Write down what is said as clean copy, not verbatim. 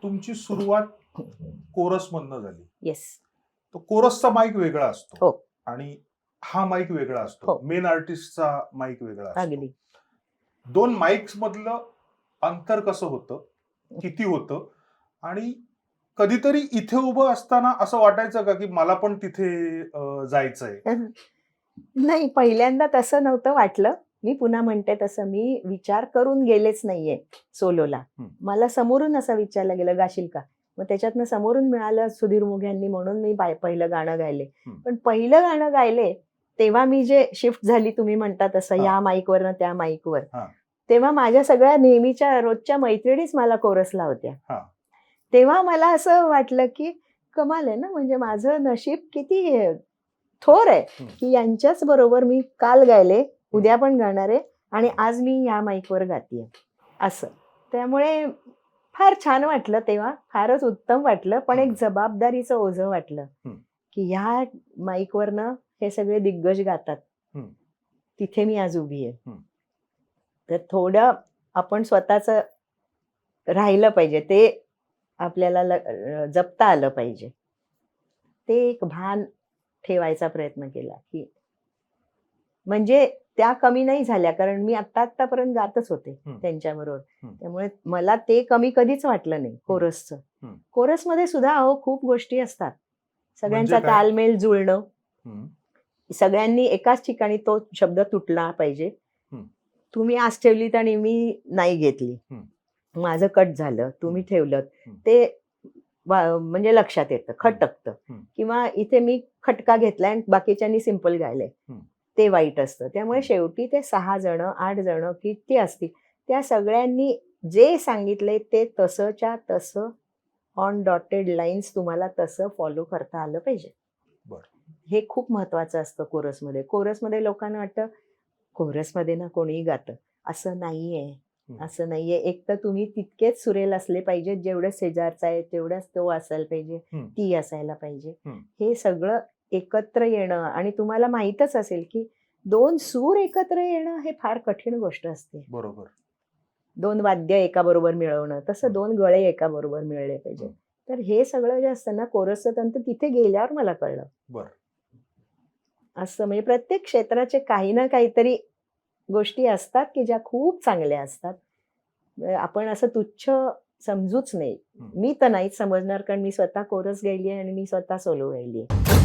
तुमची सुरुवात कोरस मधनं झाली. येस. तो कोरसचा माईक वेगळा असतो हो. आणि हा माईक वेगळा असतो. हो. मेन आर्टिस्टचा माईक वेगळा असतो. अगदी. दोन माईक्स मधलं अंतर कसं होतं, किती होतं, आणि कधीतरी इथे उभं असताना असं वाटायचं का की मला पण तिथे जायचंय? नाही, पहिल्यांदा तसं नव्हतं वाटलं. मी पुन्हा म्हणते तसं मी विचार करून गेलेच नाहीये सोलोला. मला समोरून असं विचारलं गेलं, गाशील का? मग त्याच्यातनं समोरून मिळालं सुधीर मुघ्यांनी, म्हणून मी पहिलं गाणं गायले. पण पहिलं गाणं गायले तेव्हा मी जे शिफ्ट झाली तुम्ही म्हणता तसं या माईकवरनं त्या माईकवर, तेव्हा माझ्या सगळ्या नेहमीच्या रोजच्या मैत्रिणीच मला कोरसला होत्या. तेव्हा मला असं वाटलं की कमाल आहे ना, म्हणजे माझं नशीब किती थोर आहे की यांच्याच बरोबर मी काल गायले, उद्या पण गाणार आहे आणि आज मी या माईकवर गातीये असं. त्यामुळे फार छान वाटलं तेव्हा, फारच उत्तम वाटलं, पण एक जबाबदारीचं ओझं वाटलं की ह्या माईकवरनं हे सगळे दिग्गज गातात, तिथे मी आज उभी आहे. तर थोडं आपण स्वतःच राहिलं पाहिजे, ते आपल्याला जपता आलं पाहिजे. ते एक भान ठेवायचा प्रयत्न केला की म्हणजे त्या कमी नाही झाल्या, कारण मी आतापर्यंत गातच होते त्यांच्याबरोबर. त्यामुळे मला ते कमी कधीच वाटलं नाही कोरसचं. कोरसमध्ये सुद्धा खूप गोष्टी असतात. सगळ्यांचा तालमेल जुळणं, सगळ्यांनी एकाच ठिकाणी तो शब्द तुटला पाहिजे. तुम्ही आस ठेवलीत आणि मी नाही घेतली, माझं कट झालं, तुम्ही ठेवलं, ते म्हणजे लक्षात येतं, खटकतं. किंवा इथे मी खटका घेतलाय आणि बाकीच्यांनी सिंपल गायलंय, ते वाईट असतं. त्यामुळे शेवटी ते 6 जण 8 जण किती असतील, त्या सगळ्यांनी जे सांगितलंय ते तसंच्या तसं ऑन डॉटेड लाईन्स तुम्हाला तसं फॉलो करता आलं पाहिजे. हे खूप महत्वाचं असतं कोरसमध्ये. कोरसमध्ये लोकांना वाटतं कोरसमध्ये ना कोणीही गातं, असं नाहीये. असं नाहीये. एक तर तुम्ही तितकेच सुरेल असले पाहिजे, जेवढं शेजारचा आहे तेवढाच तो असायला पाहिजे, ती असायला पाहिजे. हे सगळं एकत्र येणं, आणि तुम्हाला माहीतच असेल की 2 सूर एकत्र येणं हे फार कठीण गोष्ट असते. बरोबर. 2 वाद्य एका बरोबर मिळवणं, तसं 2 गळे एका बरोबर मिळले पाहिजे. तर हे सगळं जे असतं ना कोरसचं तंत्र, तिथे गेल्यावर मला कळलं. असं म्हणजे प्रत्येक क्षेत्राचे काही ना काहीतरी गोष्टी असतात की ज्या खूप चांगल्या असतात. आपण असं तुच्छ समजूच नाही. मी तर नाहीच समजणार, कारण मी स्वतः कोरस गायली आहे आणि मी स्वतः सोलो गायली आहे.